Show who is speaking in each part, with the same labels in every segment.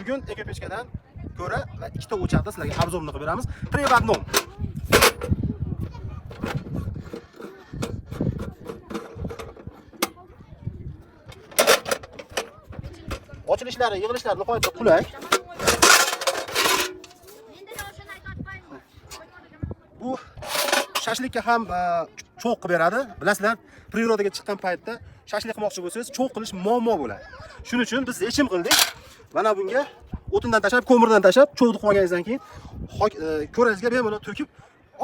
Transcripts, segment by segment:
Speaker 1: bugun ekopechkadan ko'ra va ikkita o'choqda sizlarga obzorni qilib beramiz. Privatnom. Ochilishlari, yig'ilishlari nihoyatda qulay. Bu shashlikka ham cho'q qilib beradi. Bilasizlar, prirodaga chiqqan paytda shashlik qilmoqchi bo'lsangiz, cho'q qilish muammo bo'ladi. Shuning uchun biz yechim qildik. Mana bunga o'tindan tashab, ko'mirdan tashab, cho'qni qilib olganingizdan keyin ko'rangizga bemalol to'kib,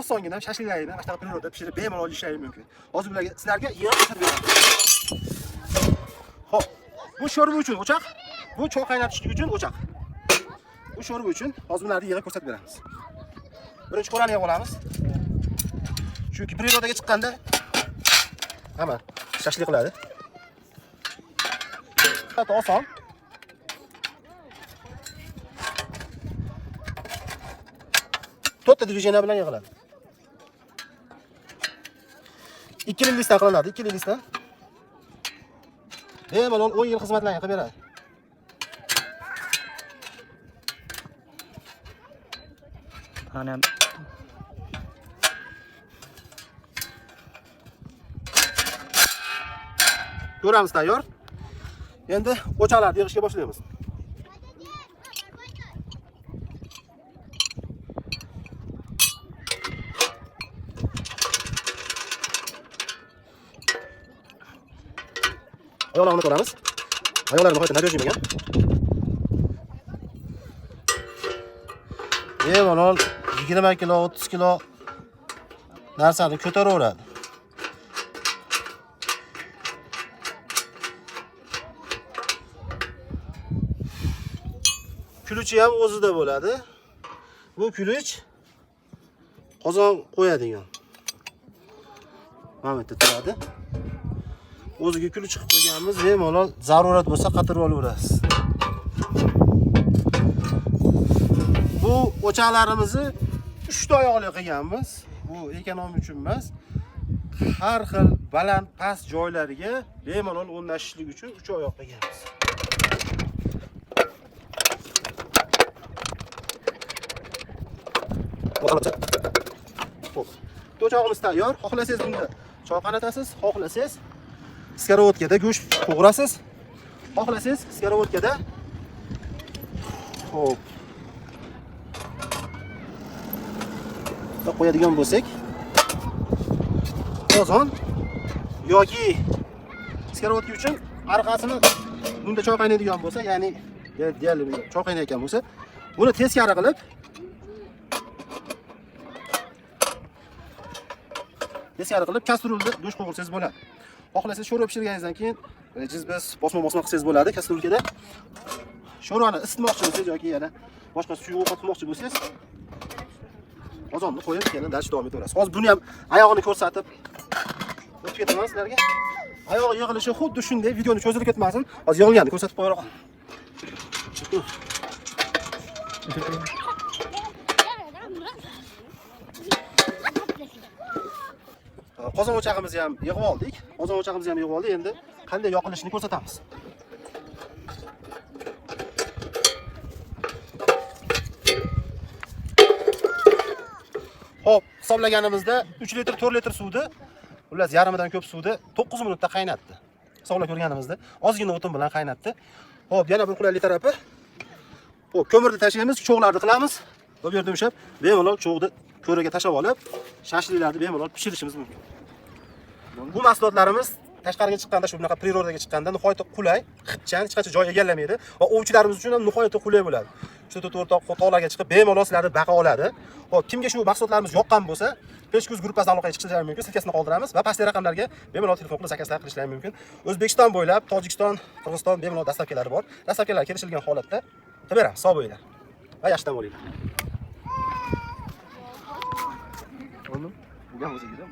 Speaker 1: osongina shashliklaringni mana shunaqa priroda pishirib bemalol yeyishingiz mumkin. Hozir sizlarga yig'ib ko'rsatib beraman. Xo'p, bu sho'rva uchun o'choq, bu choy qaynatishlik uchun o'choq. Bu sho'rva uchun hozir bularni yig'ib ko'rsatib beramiz. Birinchi qo'lani yig'ib olamiz. Chunki prirodaga chiqqanda hamma shashlik qiladi. Hatto oson. To'rtta dvijeniya bilan yig'iladi. 2 listdan qilinadi, 2 listdan. Bemalol 10 yil xizmatlarni qilib beradi.
Speaker 2: Ana
Speaker 1: Ko'ramiz tayyor. Endi o'choqlarni yig'ishga boshlaymiz. Oyoqlarni ko'ramiz. Oyoqlar nihoyatda najoshimagan. Bemalol 20 kilo, 30 kilo narsani ko'taraveradi. Kuluchi ham o'zida bo'ladi. Bu kuluch qozon qo'yadigan. Mana bu yerda turadi. O'ziga kuluch qilib qo'yganmiz, bemalol zarurat bo'lsa qatirib olaverasiz. Bu o'choqlarimizni 3 ta oyoqli qilganmiz. Bu ekonom uchun emas, har xil baland past joylariga bemalol o'rnashishlik uchun 3 oyoq qilganmiz. O'chog'imiz tayyor. Xohlasangiz bunda choy qaynatasiz, xohlasangiz skarovodkada go'sht to'g'rasiz, xohlasangiz skarovodkada hop qo'yadigan bo'lsak, qozon yoki skarovodka uchun orqasini bunda choy qaynaydigan bo'lsa, ya'ni deyarli choy qaynayotgan bo'lsa, buni teskari qilib kastrulda go'sht qo'ysangiz bo'ladi. Xohlasangiz sho'rva pishirganingizdan keyin jizbis, bosma qilsangiz bo'ladi kastrulkada. Sho'rvani isitmoqchi bo'lsangiz yoki yana boshqa suyuq ovqat qilmoqchi bo'lsangiz, qozonni qo'yib yana dash davom etaverasiz. Hozir buni ham oyog'ini ko'rsatib o'tib ketaman sizlarga. Oyog'i yig'ilishi xuddi shunday, videoni cho'zilib ketmasin. Hozir yig'ilganini ko'rsatib qo'yaroq. Qozon o'chog'imizni ham yig'ib oldik. Endi qanday yoqilishini ko'rsatamiz. Xo'p, hisoblaganimizda 3 litr, 4 litr suvni, ular yarimidan ko'p suvni 9 minutda qaynatdi. Hisoblab ko'rganimizda ozgina o'tin bilan qaynatdi. Xo'p, yana bir qulaylik tarafi. Xo'p, ko'mirni tashlaymiz, cho'g'larni qilamiz. Bu yerda yumshab, bemalol cho'g'ni ko'raga tashab olib, shashliklarni bemalol pishirishimiz mumkin. Bu mahsulotlarimiz tashqariga chiqqanda, shu bunaqa prirodaga chiqqanda nihoyatda qulay, xipchan, hech qancha joy egallamaydi va ovchilarimiz uchun ham nihoyatda qulay bo'ladi. Shu to'rtoq tog'larga chiqib bemalol sizlarni baqa oladi. Xo'p, kimga shu mahsulotlarimiz yoqqan bo'lsa, Peshkuz gruppasidan aloqaga chiqishlari mumkin. Silkasini qoldiramiz va pastdagi raqamlarga bemalol telefon qilib zakazlar qilishlari mumkin. O'zbekiston bo'ylab, Tojikiston, Qirg'iziston bemalol dastavkalari bor. Dastavkalar kelishilgan holatda qilib beramiz, sog' bo'linglar va yaxshidan bo'linglar. Oldin, bu ham o'ziga.